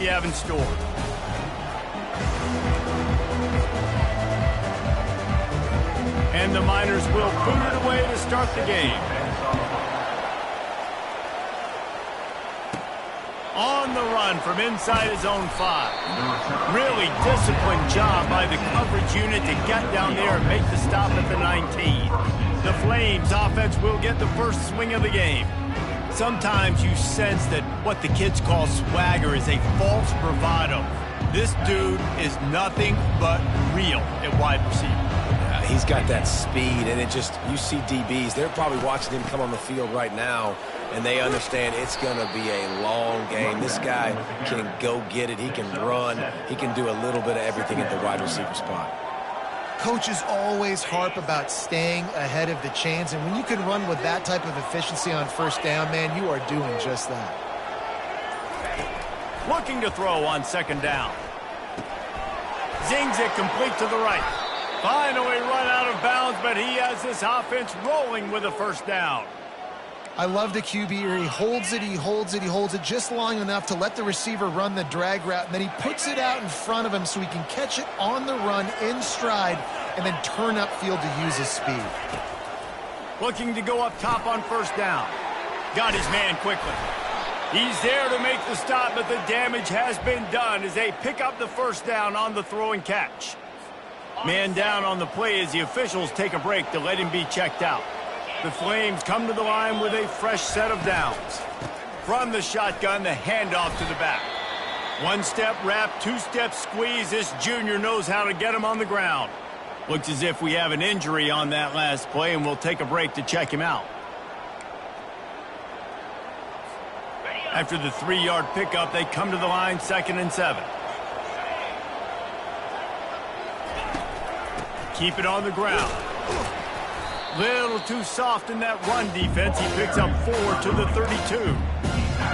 you have in store. And the Miners will boot it away to start the game. On the run from inside his own 5. Really disciplined job by the coverage unit to get down there and make the stop at the 19. The Flames offense will get the first swing of the game. Sometimes you sense that what the kids call swagger is a false bravado. This dude is nothing but real at wide receiver. He's got that speed, and you see DBs, they're probably watching him come on the field right now, and they understand it's going to be a long game. This guy can go get it. He can run. He can do a little bit of everything at the wide receiver spot. Coaches always harp about staying ahead of the chains, and when you can run with that type of efficiency on first down, man, you are doing just that. Looking to throw on second down. Zings it complete to the right. Finally run out of bounds, but he has this offense rolling with a first down. I love the QB here. He holds it, he holds it, he holds it just long enough to let the receiver run the drag route, and then he puts it out in front of him so he can catch it on the run in stride and then turn upfield to use his speed. Looking to go up top on first down. Got his man quickly. He's there to make the stop, but the damage has been done as they pick up the first down on the throw and catch. Man down on the play as the officials take a break to let him be checked out. The Flames come to the line with a fresh set of downs. From the shotgun, the handoff to the back. One-step wrap, two-step squeeze. This junior knows how to get him on the ground. Looks as if we have an injury on that last play, and we'll take a break to check him out. After the 3-yard pickup, they come to the line 2nd and 7. Keep it on the ground. Little too soft in that run defense. He picks up 4 to the 32.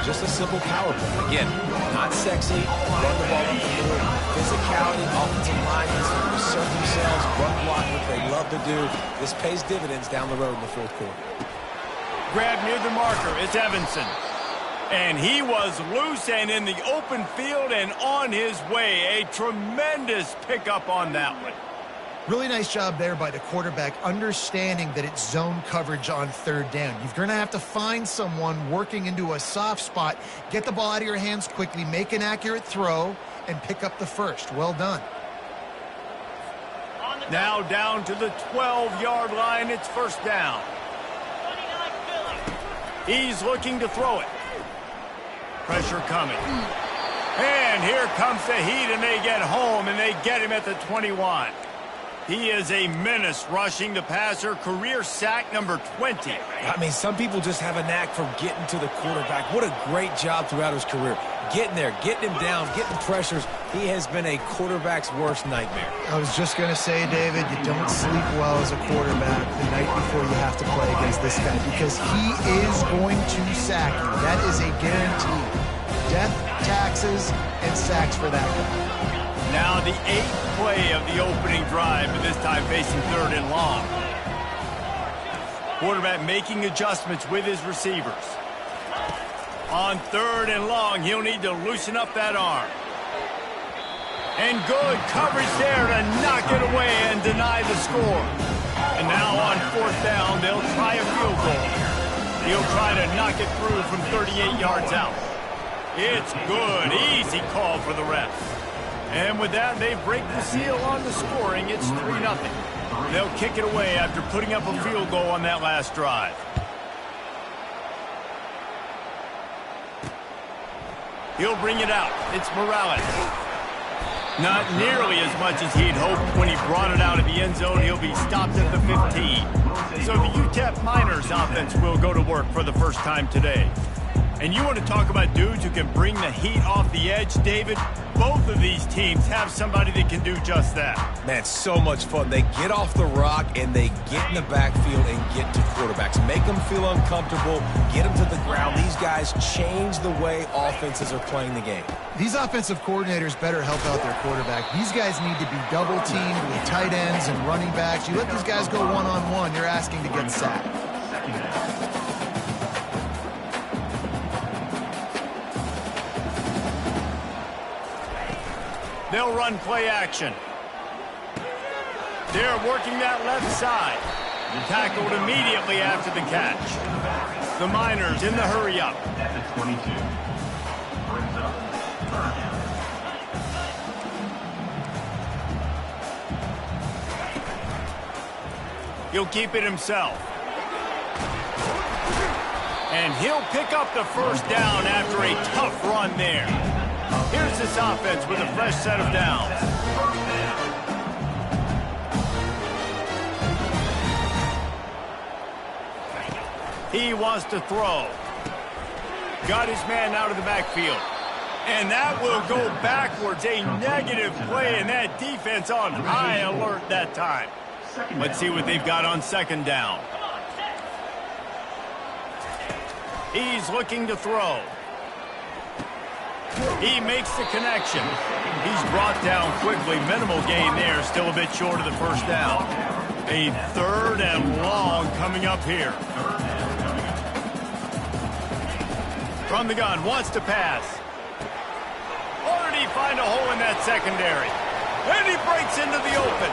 Just a simple power play. Again, not sexy. Run the ball up the field. Physicality, offensive linemen assert themselves, run block, what they love to do. This pays dividends down the road in the 4th quarter. Grab near the marker. It's Evanson. And he was loose and in the open field and on his way. A tremendous pickup on that one. Really nice job there by the quarterback, understanding that it's zone coverage on 3rd down. You're going to have to find someone working into a soft spot, get the ball out of your hands quickly, make an accurate throw, and pick up the first. Well done. Now down to the 12-yard line. It's first down. He's looking to throw it. Pressure coming. And here comes the heat, and they get home, and they get him at the 21. He is a menace rushing the passer. Career sack number 20. I mean, some people just have a knack for getting to the quarterback. What a great job throughout his career. Getting there, getting him down, getting pressures. He has been a quarterback's worst nightmare. I was just going to say, David, you don't sleep well as a quarterback the night before you have to play against this guy because he is going to sack you. That is a guarantee. Death, taxes, and sacks for that guy. Now the 8th play of the opening drive, but this time facing 3rd and long. Quarterback making adjustments with his receivers. On 3rd and long, he'll need to loosen up that arm. And good coverage there to knock it away and deny the score. And now on 4th down, they'll try a field goal. He'll try to knock it through from 38 yards out. It's good. Easy call for the ref. And with that, they break the seal on the scoring. It's 3-0. They'll kick it away after putting up a field goal on that last drive. He'll bring it out. It's Morales. Not nearly as much as he'd hoped when he brought it out of the end zone. He'll be stopped at the 15. So the Utep Miners offense will go to work for the first time today. And you want to talk about dudes who can bring the heat off the edge, David? Both of these teams have somebody that can do just that. Man, so much fun. They get off the rock and they get in the backfield and get to quarterbacks. Make them feel uncomfortable, get them to the ground. These guys change the way offenses are playing the game. These offensive coordinators better help out their quarterback. These guys need to be double-teamed with tight ends and running backs. You let these guys go one-on-one, you're asking to get sacked. They'll run play action. They're working that left side. Tackled immediately after the catch. The Miners in the hurry up. He'll keep it himself. And he'll pick up the first down after a tough run there. Here's this offense with a fresh set of downs. He wants to throw. Got his man out of the backfield. And that will go backwards. A negative play, and that defense on high alert that time. Let's see what they've got on second down. He's looking to throw. He makes the connection. He's brought down quickly. Minimal gain there. Still a bit short of the first down. A third and long coming up here. From the gun, wants to pass. Or did he find a hole in that secondary? And he breaks into the open.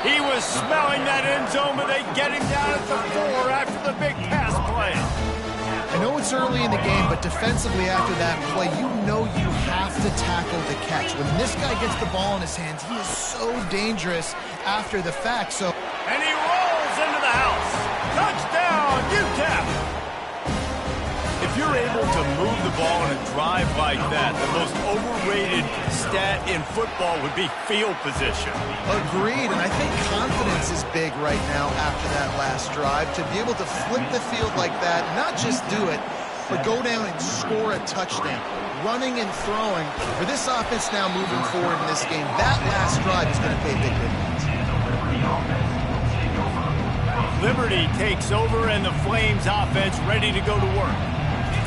He was smelling that end zone, but they get him down at the 4 after the big pass play. I know it's early in the game, but defensively after that play, you know you have to tackle the catch. When this guy gets the ball in his hands, he is so dangerous after the fact. And he rolls into the house. Touchdown, Utep! If you're able to move the ball in a drive like that, the most overrated stat in football would be field position. Agreed, and I think confidence is big right now after that last drive. To be able to flip the field like that, not just do it, but go down and score a touchdown. Running and throwing, for this offense now moving forward in this game, that last drive is going to pay big dividends. Liberty takes over, and the Flames offense ready to go to work.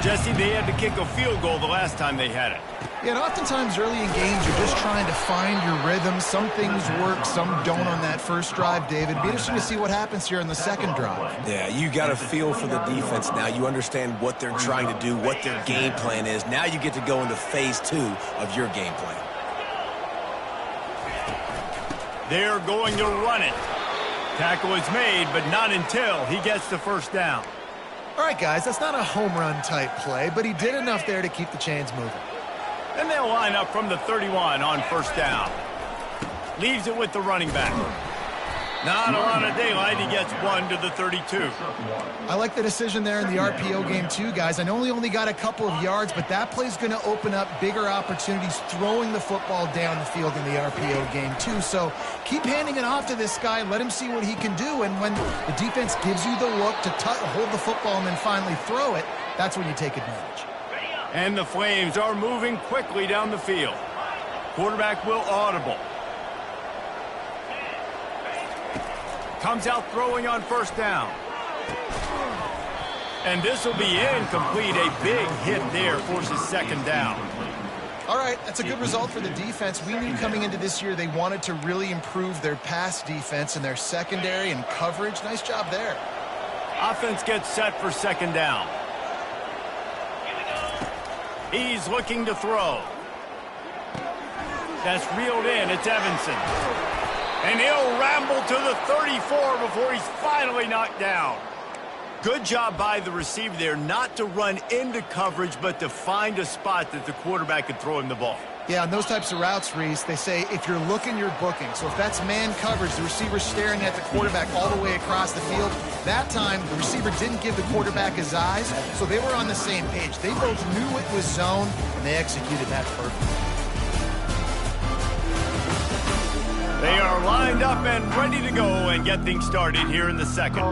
Jesse, they had to kick a field goal the last time they had it. Yeah, and oftentimes early in games, you're just trying to find your rhythm. Some things work, some don't on that first drive, David. Be interesting to see what happens here in the second drive. Yeah, you got a feel for the defense now. You understand what they're trying to do, what their game plan is. Now you get to go into phase 2 of your game plan. They're going to run it. Tackle is made, but not until he gets the first down. All right, guys, that's not a home run type play, but he did enough there to keep the chains moving. And they'll line up from the 31 on first down. Leaves it with the running back. Not a lot of daylight. He gets 1 to the 32. I like the decision there in the RPO game too, guys. I know he only got a couple of yards, but that play's going to open up bigger opportunities throwing the football down the field in the RPO game too. So keep handing it off to this guy. Let him see what he can do. And when the defense gives you the look to hold the football and then finally throw it, that's when you take advantage. And the Flames are moving quickly down the field. Quarterback will audible. Comes out throwing on first down. And this will be incomplete. A big hit there forces second down. All right, that's a good result for the defense. We knew coming into this year they wanted to really improve their pass defense and their secondary and coverage. Nice job there. Offense gets set for second down. He's looking to throw. That's reeled in. It's Evanson. And he'll ramble to the 34 before he's finally knocked down. Good job by the receiver there not to run into coverage, but to find a spot that the quarterback could throw him the ball. Yeah, on those types of routes, Reese, they say if you're looking, you're booking. So if that's man coverage, the receiver's staring at the quarterback all the way across the field. That time, the receiver didn't give the quarterback his eyes, so they were on the same page. They both knew it was zone, and they executed that perfectly. They are lined up and ready to go and get things started here in the second.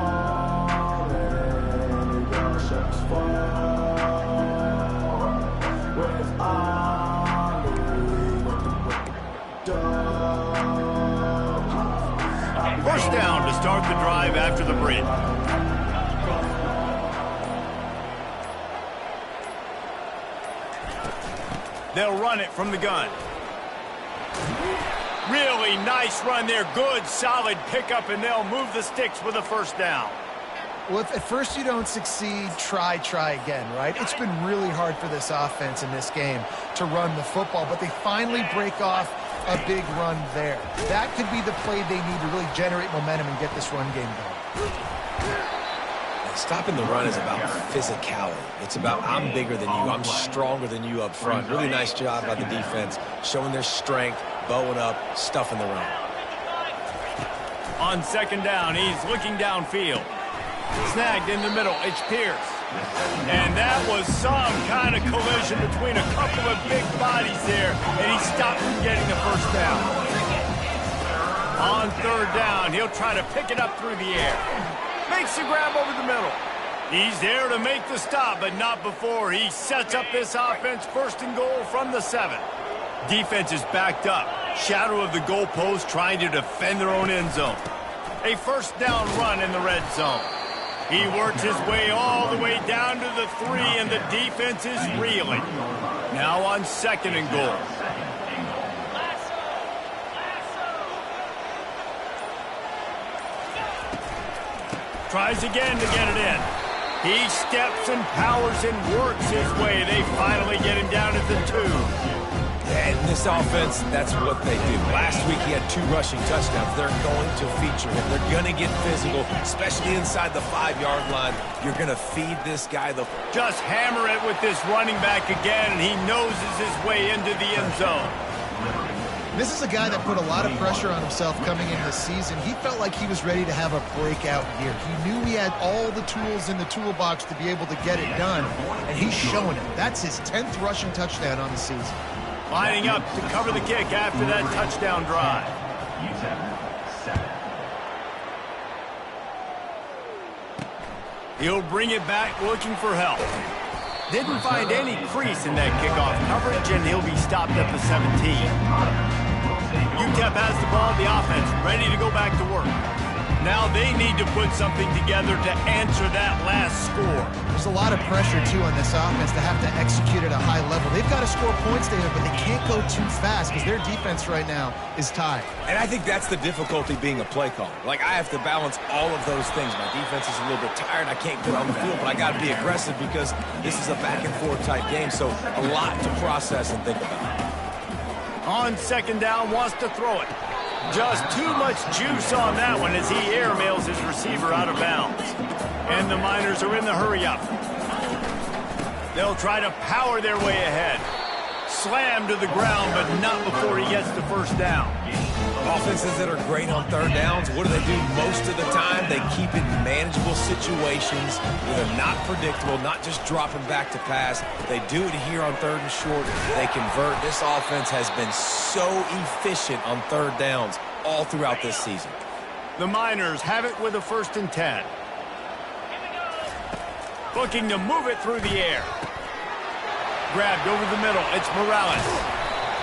First down to start the drive after the bridge. They'll run it from the gun. Really nice run there. Good, solid pickup, and they'll move the sticks with a first down. Well, if at first you don't succeed, try again, right? It's been really hard for this offense in this game to run the football, but they finally break off a big run there. That could be the play they need to really generate momentum and get this run game going. Stopping the run is about physicality. It's about I'm bigger than you, I'm stronger than you up front. Really nice job by the defense, showing their strength, bowing up, stuffing the run. On second down, he's looking downfield. Snagged in the middle, it's Pierce. And that was some kind of collision between a couple of big bodies there, and he stopped from getting the first down. On third down, he'll try to pick it up through the air. Makes the grab over the middle. He's there to make the stop, but not before he sets up this offense first and goal from the 7. Defense is backed up. Shadow of the goalpost trying to defend their own end zone. A first down run in the red zone. He works his way all the way down to the 3, and the defense is reeling. Now on second and goal. Tries again to get it in. He steps and powers and works his way. They finally get him down at the 2. And this offense, that's what they do. Last week he had 2 rushing touchdowns. They're going to feature him. They're going to get physical, especially inside the 5-yard line. You're going to feed this guy the... Just hammer it with this running back again, and he noses his way into the end zone. This is a guy that put a lot of pressure on himself coming into the season. He felt like he was ready to have a breakout year. He knew he had all the tools in the toolbox to be able to get it done, and he's showing it. That's his 10th rushing touchdown on the season. Lining up to cover the kick after that touchdown drive. He'll bring it back looking for help. Didn't find any crease in that kickoff coverage, and he'll be stopped at the 17. Utep has the ball, the offense ready to go back to work. Now they need to put something together to answer that last score. There's a lot of pressure, too, on this offense to have to execute at a high level. They've got to score points, David, but they can't go too fast because their defense right now is tied. And I think that's the difficulty being a play caller. Like, I have to balance all of those things. My defense is a little bit tired. I can't get on the field, but I got to be aggressive because this is a back-and-forth type game, so a lot to process and think about. On second down, wants to throw it. Just too much juice on that one as he airmails his receiver out of bounds. And the Miners are in the hurry-up. They'll try to power their way ahead. Slammed to the ground, but not before he gets the first down. Offenses that are great on third downs, what do? Most of the time, they keep it in manageable situations where they're not predictable, not just dropping back to pass. They do it here on third and short. They convert. This offense has been so efficient on third downs all throughout this season. The Miners have it with a 1st and 10. Looking to move it through the air. Grabbed over the middle. It's Morales.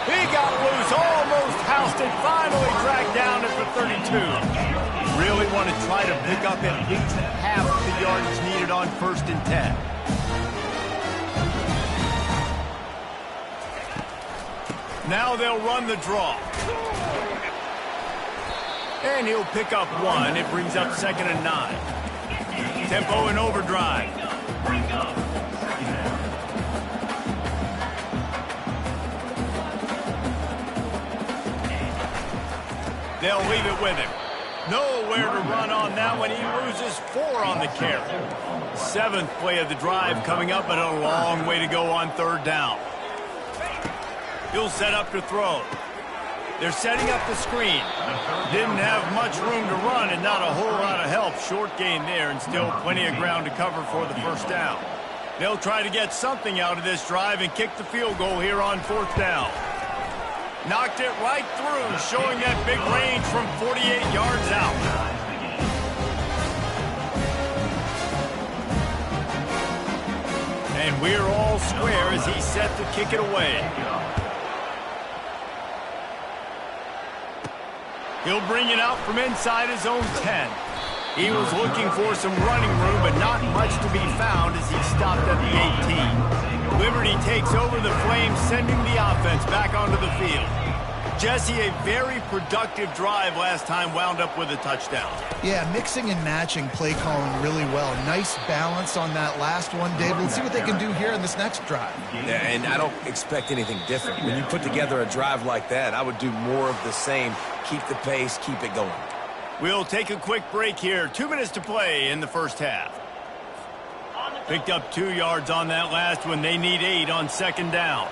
He got loose, almost housed it, finally tracked down at the 32. Really want to try to pick up at least half the yardage needed on 1st and 10. Now they'll run the draw. And he'll pick up 1. It brings up 2nd and 9. Tempo and overdrive. They'll leave it with him. Nowhere to run on that one. He loses 4 on the carry. 7th play of the drive coming up, but a long way to go on third down. He'll set up to throw. They're setting up the screen. Didn't have much room to run and not a whole lot of help. Short gain there and still plenty of ground to cover for the first down. They'll try to get something out of this drive and kick the field goal here on 4th down. Knocked it right through, showing that big range from 48 yards out. And we're all square as he's set to kick it away. He'll bring it out from inside his own 10. He was looking for some running room, but not much to be found as he stopped at the 18. Liberty takes over the Flames, sending the offense back onto the field. Jesse, a very productive drive last time wound up with a touchdown. Yeah, mixing and matching play calling really well. Nice balance on that last one, David. Let's see what they can do here in this next drive. Yeah, and I don't expect anything different. When you put together a drive like that, I would do more of the same. Keep the pace, keep it going. We'll take a quick break here. 2 minutes to play in the first half. Picked up 2 yards on that last one. They need 8 on second down.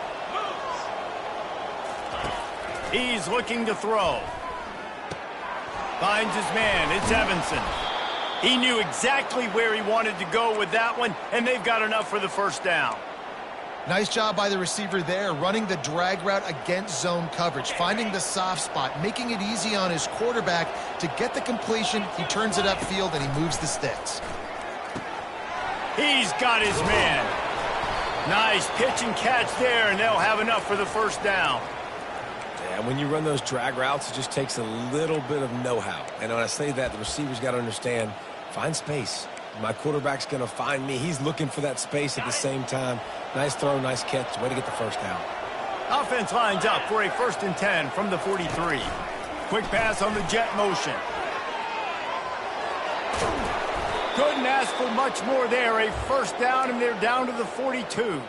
He's looking to throw. Finds his man. It's Evanson. He knew exactly where he wanted to go with that one, and they've got enough for the first down. Nice job by the receiver there, running the drag route against zone coverage, finding the soft spot, making it easy on his quarterback to get the completion. He turns it upfield, and he moves the sticks. He's got his man. Nice pitch and catch there, and they'll have enough for the first down. And when you run those drag routes, it just takes a little bit of know-how. And when I say that, the receiver's got to understand, find space. My quarterback's going to find me. He's looking for that space at the same time. Nice throw, nice catch. Way to get the first down. Offense lines up for a 1st and 10 from the 43. Quick pass on the jet motion. Couldn't ask for much more there. A first down, and they're down to the 42.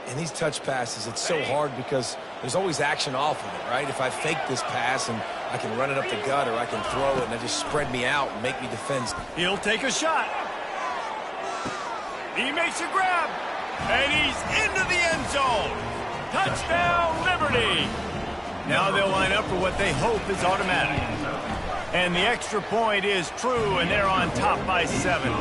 And these touch passes, it's so hard because there's always action off of it, right? If I fake this pass and I can run it up the gut, or I can throw it and it just spread me out and make me defend. He'll take a shot. He makes a grab. And he's into the end zone. Touchdown, Liberty. Now they'll line up for what they hope is automatic. And the extra point is true, and they're on top by 7.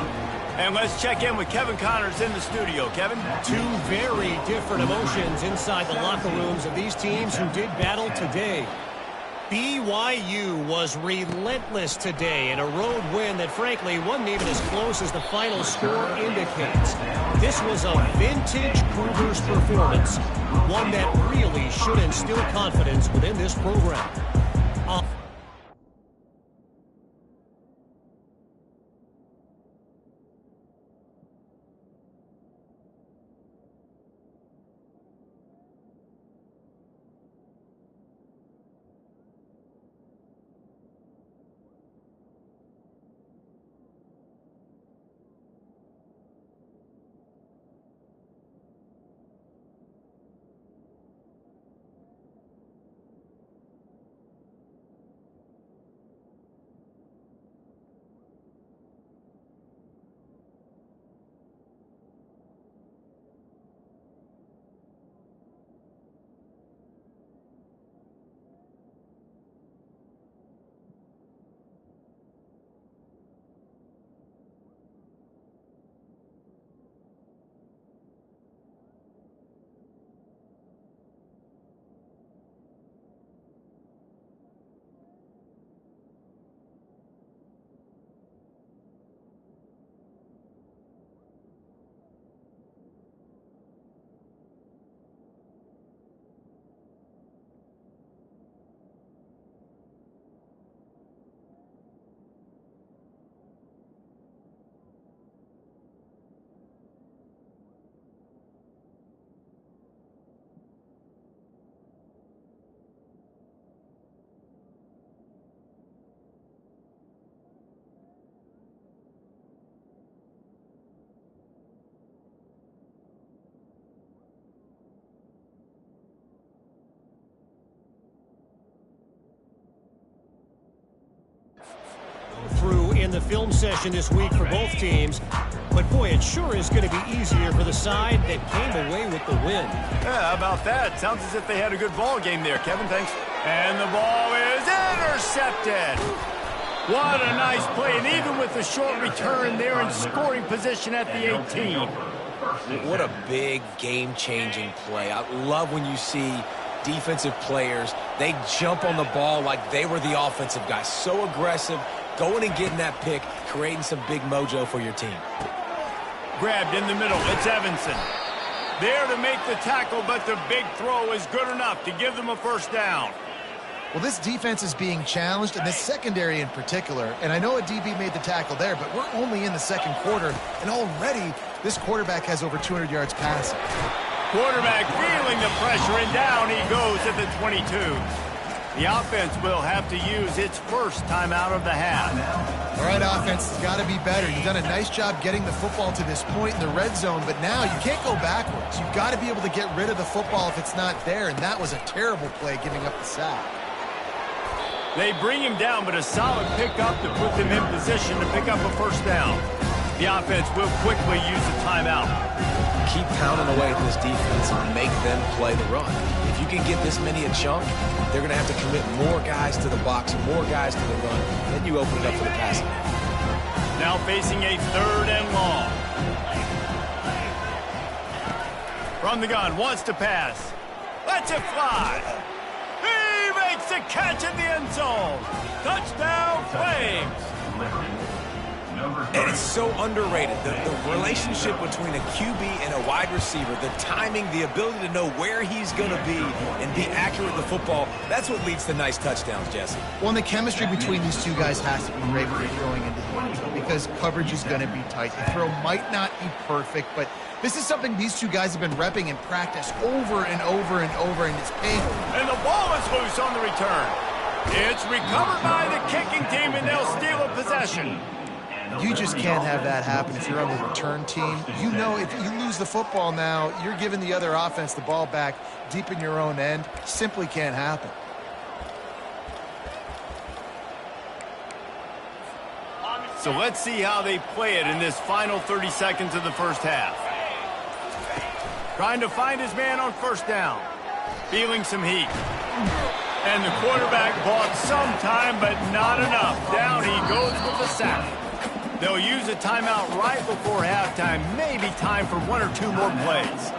And let's check in with Kevin Connors in the studio. Kevin? 2 very different emotions inside the locker rooms of these teams who did battle today. BYU was relentless today in a road win that frankly wasn't even as close as the final score indicates. This was a vintage Cougars performance, one that really should instill confidence within this program. Through in the film session this week for both teams, but boy, it sure is going to be easier for the side that came away with the win. Yeah, how about that? Sounds as if they had a good ball game there, Kevin. Thanks. And the ball is intercepted. What a nice play, and even with the short return, they're in scoring position at the 18. What a big game-changing play. I love when you see defensive players, they jump on the ball like they were the offensive guys. So aggressive, going and getting that pick, creating some big mojo for your team. Grabbed in the middle, it's Evanson. There to make the tackle, but the big throw is good enough to give them a first down. Well, this defense is being challenged, and this secondary in particular. And I know a DB made the tackle there, but we're only in the second quarter, and already this quarterback has over 200 yards passing. Quarterback feeling the pressure, and down he goes at the 22. The offense will have to use its first timeout of the half. All right, offense has got to be better. You've done a nice job getting the football to this point in the red zone, but now you can't go backwards. You've got to be able to get rid of the football if it's not there, and that was a terrible play giving up the sack. They bring him down, but a solid pickup to put them in position to pick up a first down. The offense will quickly use a timeout. Keep pounding away at this defense and make them play the run. If you can get this many a chunk, they're going to have to commit more guys to the box, more guys to the run. Then you open it up for the passing. Now facing a 3rd and long. From the gun, wants to pass. Lets it fly. He makes the catch in the end zone. Touchdown, Flames. And it's so underrated. The relationship between a QB and a wide receiver, the timing, the ability to know where he's going to be and be accurate with the football, that's what leads to nice touchdowns, Jesse. Well, and the chemistry between these two guys has to be great when you're throwing into the end zone because coverage is going to be tight. The throw might not be perfect, but this is something these two guys have been repping in practice over and over and over, and it's paid. And the ball is loose on the return. It's recovered by the kicking team, and they'll steal a possession. You just can't have that happen if you're on the return team. You know if you lose the football now, you're giving the other offense the ball back deep in your own end. Simply can't happen. So let's see how they play it in this final 30 seconds of the first half. Trying to find his man on first down. Feeling some heat. And the quarterback bought some time, but not enough. Down he goes with the sack. They'll use a timeout right before halftime. Maybe time for 1 or 2 more plays.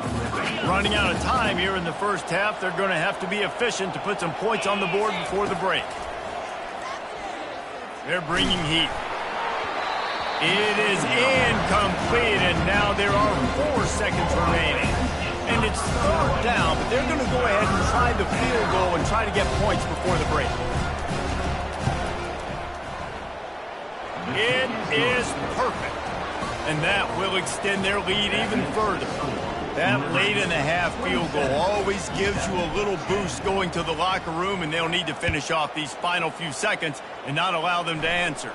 Running out of time here in the first half. They're going to have to be efficient to put some points on the board before the break. They're bringing heat. It is incomplete, and now there are 4 seconds remaining. And it's 3rd down, but they're going to go ahead and try the field goal and try to get points before the break. It is perfect. And that will extend their lead even further. That late in the half field goal always gives you a little boost going to the locker room, and they'll need to finish off these final few seconds and not allow them to answer.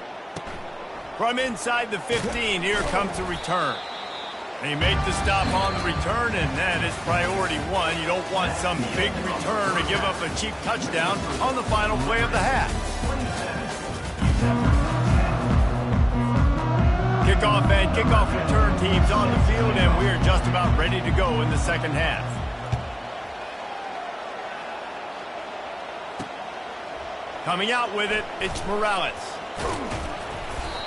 From inside the 15, here comes the return. They make the stop on the return, and that is priority 1. You don't want some big return to give up a cheap touchdown on the final play of the half. Kickoff and kickoff return teams on the field, and we are just about ready to go in the second half. Coming out with it, it's Morales.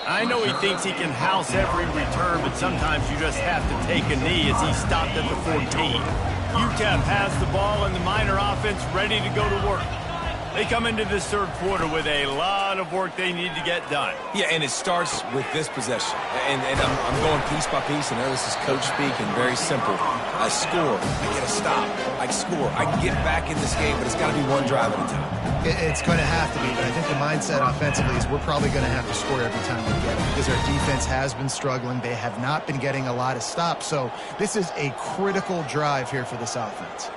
I know he thinks he can house every return, but sometimes you just have to take a knee as he stopped at the 14. Utep has the ball and the Miner offense ready to go to work. They come into this 3rd quarter with a lot of work they need to get done. Yeah, and it starts with this possession. And I'm going piece by piece, and this is coach speak, and very simple. I score, I get a stop, I score. I can get back in this game, but it's got to be 1 drive at a time. It's going to have to be, but I think the mindset offensively is we're probably going to have to score every time we get it because our defense has been struggling. They have not been getting a lot of stops, so this is a critical drive here for this offense.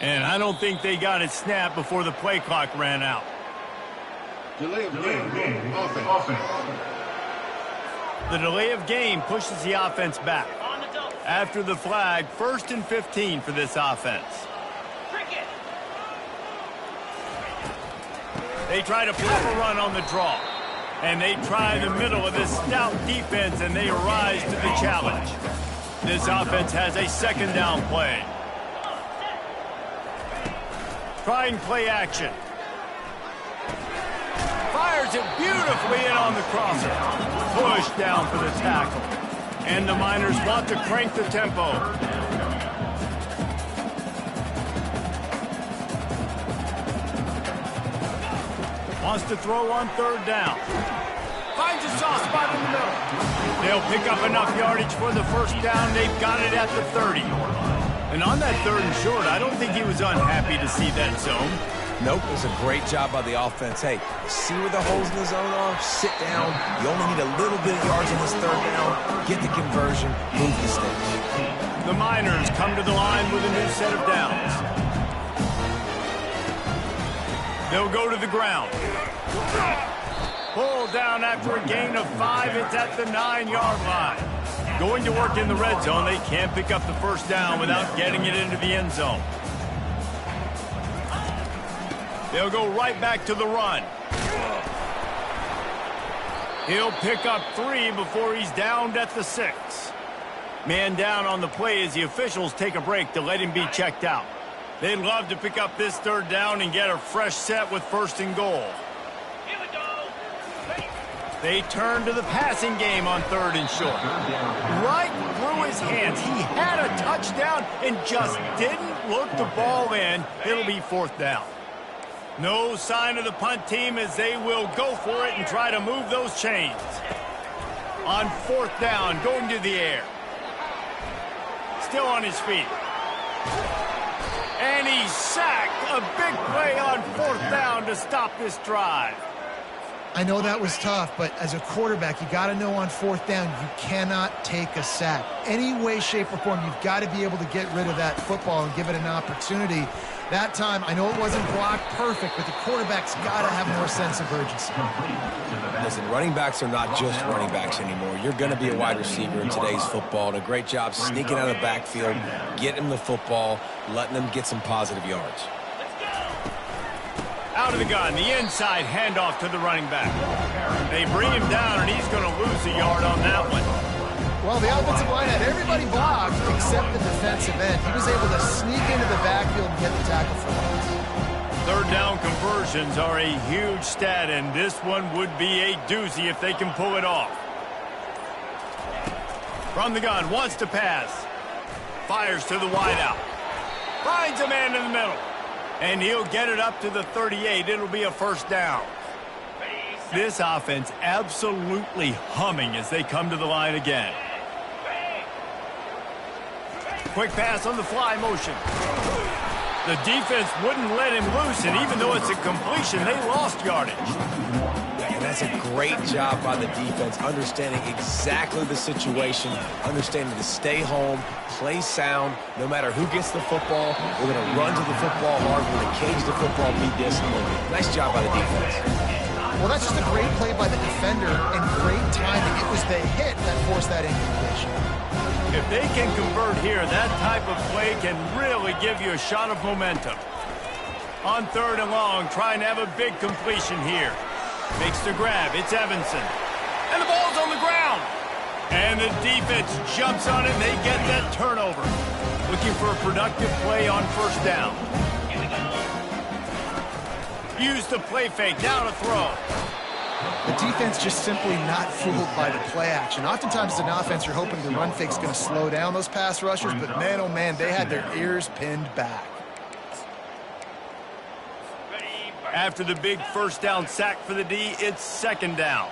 And I don't think they got it snapped before the play clock ran out. Delay of game. Offense. The delay of game pushes the offense back. After the flag, 1st and 15 for this offense. They try to pop a run on the draw. And they try the middle of this stout defense, and they rise to the challenge. This offense has a 2nd down play. Trying play action. Fires it beautifully in on the crosser. Push down for the tackle. And the Miners want to crank the tempo. Wants to throw on 3rd down. Finds a soft spot in the middle. They'll pick up enough yardage for the first down. They've got it at the 30. And on that 3rd and short, I don't think he was unhappy to see that zone. Nope, it was a great job by the offense. Hey, see where the holes in the zone are? Sit down. You only need a little bit of yards on this 3rd down. Get the conversion. Move the sticks. The Miners come to the line with a new set of downs. They'll go to the ground. Pull down after a gain of 5. It's at the 9-yard line. Going to work in the red zone. They can't pick up the first down without getting it into the end zone. They'll go right back to the run. He'll pick up 3 before he's downed at the 6. Man down on the play as the officials take a break to let him be checked out. They'd love to pick up this 3rd down and get a fresh set with 1st and goal. They turn to the passing game on 3rd and short. Right through his hands. He had a touchdown and just didn't look the ball in. It'll be 4th down. No sign of the punt team as they will go for it and try to move those chains. On 4th down, going to the air. Still on his feet. And he's sacked. A big play on 4th down to stop this drive. I know that was tough, but as a quarterback, you got to know on 4th down, you cannot take a sack. Any way, shape, or form, you've got to be able to get rid of that football and give it an opportunity. That time, I know it wasn't blocked perfect, but the quarterback's got to have more sense of urgency. Listen, running backs are not just running backs anymore. You're going to be a wide receiver in today's football, and a great job sneaking out of the backfield, getting the football, letting them get some positive yards. Out of the gun, the inside handoff to the running back. They bring him down, and he's going to lose a yard on that one. Well, the offensive line had everybody blocked except the defensive end. He was able to sneak into the backfield and get the tackle for loss. 3rd down conversions are a huge stat, and this one would be a doozy if they can pull it off. From the gun, wants to pass. Fires to the wideout. Finds a man in the middle. And he'll get it up to the 38. It'll be a 1st down. This offense absolutely humming as they come to the line again. Quick pass on the fly motion. The defense wouldn't let him loose, and even though it's a completion, they lost yardage. And that's a great job by the defense, understanding exactly the situation, understanding to stay home, play sound. No matter who gets the football, we're going to run to the football hard. We're going to cage the football, be disciplined. Nice job by the defense. Well, that's just a great play by the defender and great timing. It was the hit that forced that incompletion. If they can convert here, that type of play can really give you a shot of momentum. On 3rd and long, trying to have a big completion here. Makes the grab. It's Evanson. And the ball's on the ground. And the defense jumps on it, and they get that turnover. Looking for a productive play on 1st down. Use the play fake. Now to throw. The defense just simply not fooled by the play action. Oftentimes as an offense, you're hoping the run fake's going to slow down those pass rushers, but man, oh man, they had their ears pinned back. After the big 1st down sack for the D, it's 2nd down.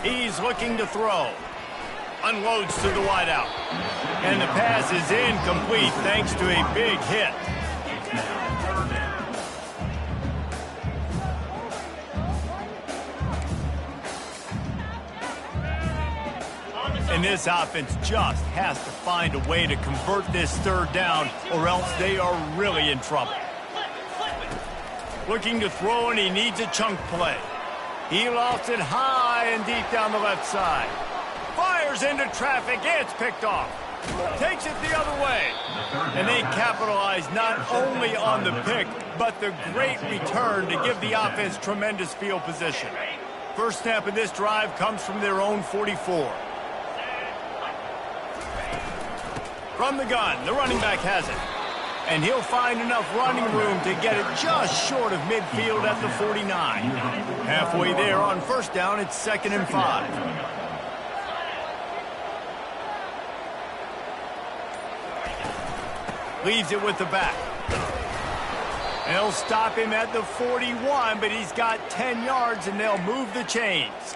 He's looking to throw. Unloads to the wideout. And the pass is incomplete thanks to a big hit. And this offense just has to find a way to convert this 3rd down, or else they are really in trouble. Looking to throw, and he needs a chunk play. He lofts it high and deep down the left side. Fires into traffic. It's picked off. Takes it the other way. And they capitalize not only on the pick, but the great return to give the offense tremendous field position. First snap of this drive comes from their own 44. From the gun, the running back has it. And he'll find enough running room to get it just short of midfield at the 49. Halfway there on 1st down, it's 2nd and 5. Leaves it with the back. They'll stop him at the 41, but he's got 10 yards, and they'll move the chains.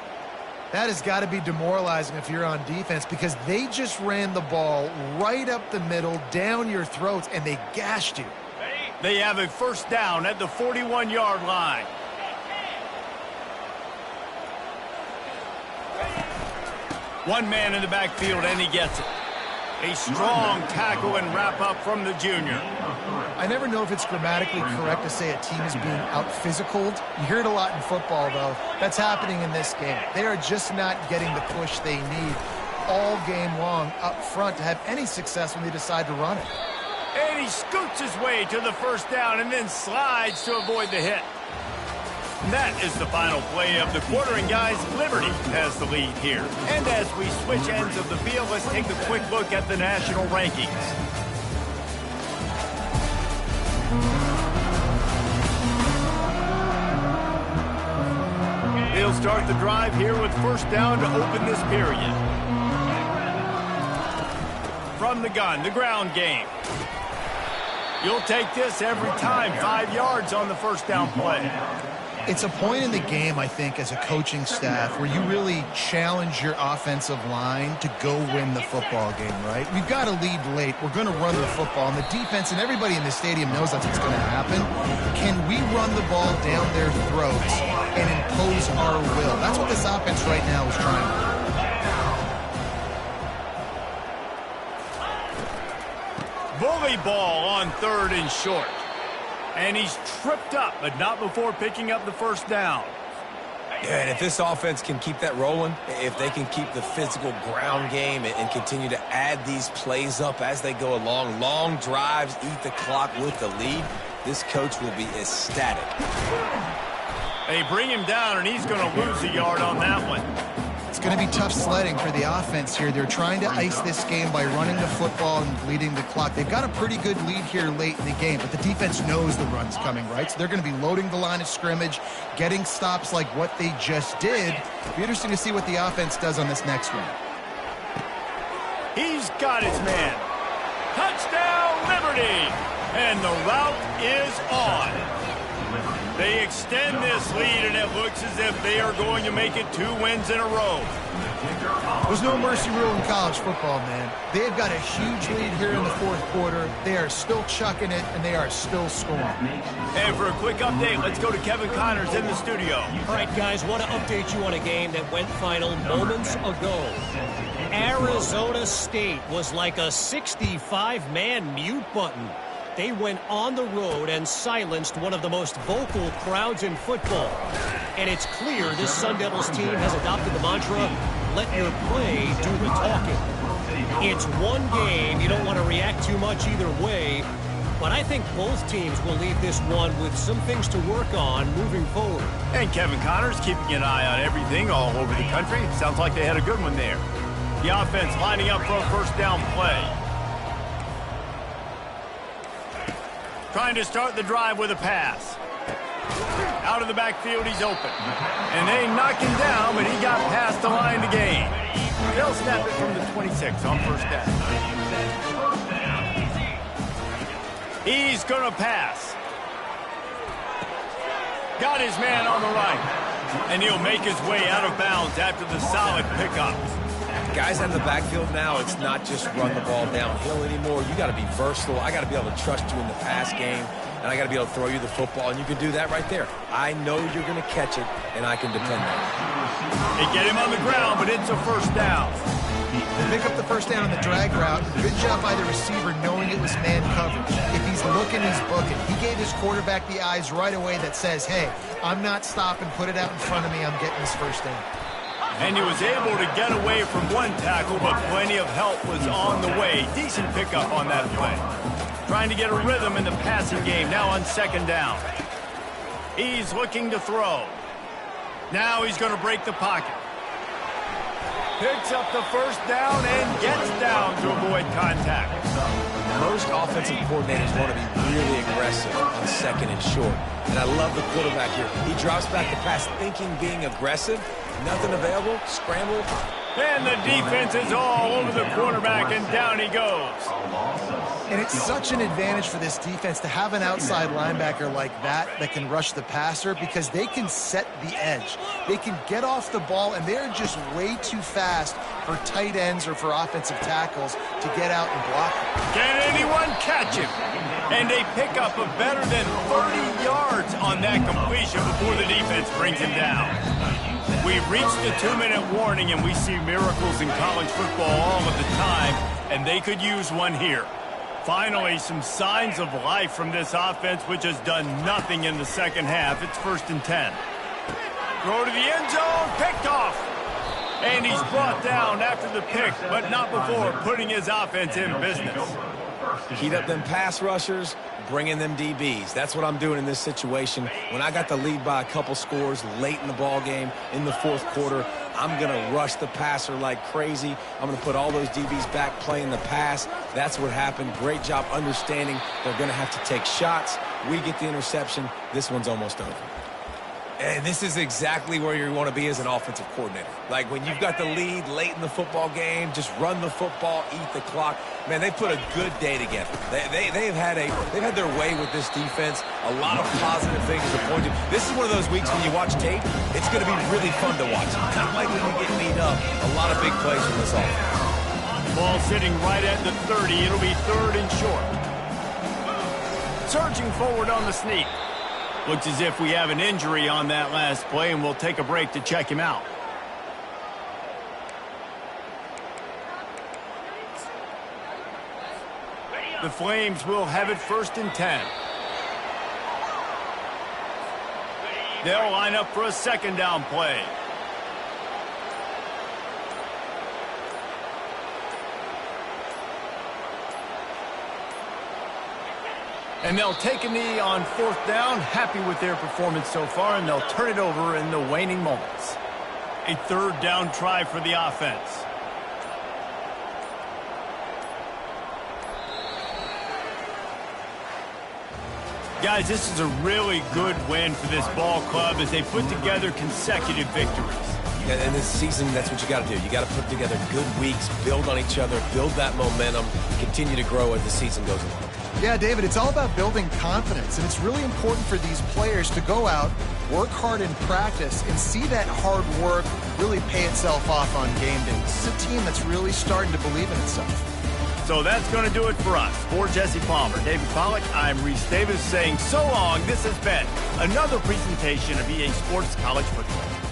That has got to be demoralizing if you're on defense because they just ran the ball right up the middle, down your throats, and they gashed you. They have a first down at the 41-yard line. One man in the backfield, and he gets it. A strong tackle and wrap-up from the junior. I never know if it's grammatically correct to say a team is being out-physicaled. You hear it a lot in football, though. That's happening in this game. They are just not getting the push they need all game long up front to have any success when they decide to run it. And he scoots his way to the first down and then slides to avoid the hit. And that is the final play of the quarter, and guys, Liberty has the lead here. And as we switch ends of the field, let's take a quick look at the national rankings. They'll start the drive here with first down to open this period. From the gun, the ground game. You'll take this every time. 5 yards on the first down play. It's a point in the game, I think, as a coaching staff where you really challenge your offensive line to go win the football game, right? We've got to lead late. We're going to run the football. And the defense and everybody in the stadium knows that's what's going to happen. Can we run the ball down their throats and impose our will? That's what this offense right now is trying to do. Bully ball on third and short. And he's tripped up, but not before picking up the first down. Yeah, and if this offense can keep that rolling, if they can keep the physical ground game and continue to add these plays up as they go along, long drives, eat the clock with the lead, this coach will be ecstatic. They bring him down, and he's going to lose a yard on that one. It's going to be tough sledding for the offense here. They're trying to ice this game by running the football and bleeding the clock. They've got a pretty good lead here late in the game, but the defense knows the run's coming, right? So they're going to be loading the line of scrimmage, getting stops like what they just did. It'll be interesting to see what the offense does on this next one. He's got his man. Touchdown, Liberty! And the route is on. They extend this lead, and it looks as if they are going to make it 2 wins in a row. There's no mercy rule in college football, man. They've got a huge lead here in the fourth quarter. They are still chucking it, and they are still scoring. And for a quick update, let's go to Kevin Connors in the studio. All right, guys, want to update you on a game that went final moments ago. Arizona State was like a 65-man mute button. They went on the road and silenced one of the most vocal crowds in football. And it's clear this Sun Devils team has adopted the mantra, let your play do the talking. It's one game. You don't want to react too much either way. But I think both teams will leave this one with some things to work on moving forward. And Kevin Connors keeping an eye on everything all over the country. Sounds like they had a good one there. The offense lining up for a first down play. Trying to start the drive with a pass. Out of the backfield, he's open. And they knock him down, but he got past the line to gain. They'll snap it from the 26 on first down. He's going to pass. Got his man on the right. And he'll make his way out of bounds after the solid pickup. Guys out of the backfield now, it's not just run the ball downhill anymore. You got to be versatile. I got to be able to trust you in the pass game, and I got to be able to throw you the football, and you can do that right there. I know you're going to catch it, and I can depend on it. They get him on the ground, but it's a first down. They pick up the first down on the drag route. Good job by the receiver knowing it was man coverage. If he's looking, he's booking. He gave his quarterback the eyes right away that says, hey, I'm not stopping, put it out in front of me, I'm getting this first down. And he was able to get away from one tackle, but plenty of help was on the way. Decent pickup on that play. Trying to get a rhythm in the passing game, now on second down. He's looking to throw. Now he's going to break the pocket. Picks up the first down and gets down to avoid contact. Most offensive coordinators want to be really aggressive on second and short. And I love the quarterback here. He drops back the pass thinking being aggressive. Nothing available, scramble, And the defense is all over the quarterback, and down he goes. And it's such an advantage for this defense to have an outside linebacker like that can rush the passer, because they can set the edge. They can get off the ball, and they're just way too fast for tight ends or for offensive tackles to get out and block him. Can anyone catch him? And they pick up a better than 30 yards on that completion before the defense brings him down. We've reached the 2-minute warning, and we see miracles in college football all of the time, and they could use one here. Finally, some signs of life from this offense, which has done nothing in the second half. It's 1st and 10. Throw to the end zone, picked off. And he's brought down after the pick, but not before putting his offense in business. Heat up them pass rushers, bring in them DBs. That's what I'm doing in this situation. When I got the lead by a couple scores late in the ball game in the 4th quarter, I'm going to rush the passer like crazy. I'm going to put all those DBs back playing the pass. That's what happened. Great job understanding they're going to have to take shots. We get the interception. This one's almost over. And this is exactly where you want to be as an offensive coordinator. Like when you've got the lead late in the football game, just run the football, eat the clock. Man, they put a good day together. They've had their way with this defense. A lot of positive things to point to. This is one of those weeks when you watch tape, it's going to be really fun to watch. Not like when you get beat up. A lot of big plays from this offense. Ball sitting right at the 30. It'll be 3rd and short. Surging forward on the sneak. Looks as if we have an injury on that last play, and we'll take a break to check him out. The Flames will have it 1st and 10. They'll line up for a 2nd down play. And they'll take a knee on 4th down, happy with their performance so far, and they'll turn it over in the waning moments. A 3rd down try for the offense. Guys, this is a really good win for this ball club as they put together consecutive victories. Yeah, and this season, that's what you got to do. You got to put together good weeks, build on each other, build that momentum, continue to grow as the season goes along. Yeah, David, it's all about building confidence, and it's really important for these players to go out, work hard in practice, and see that hard work really pay itself off on game day. This is a team that's really starting to believe in itself. So that's going to do it for us. For Jesse Palmer, David Pollack, I'm Reese Davis saying so long. This has been another presentation of EA Sports College Football.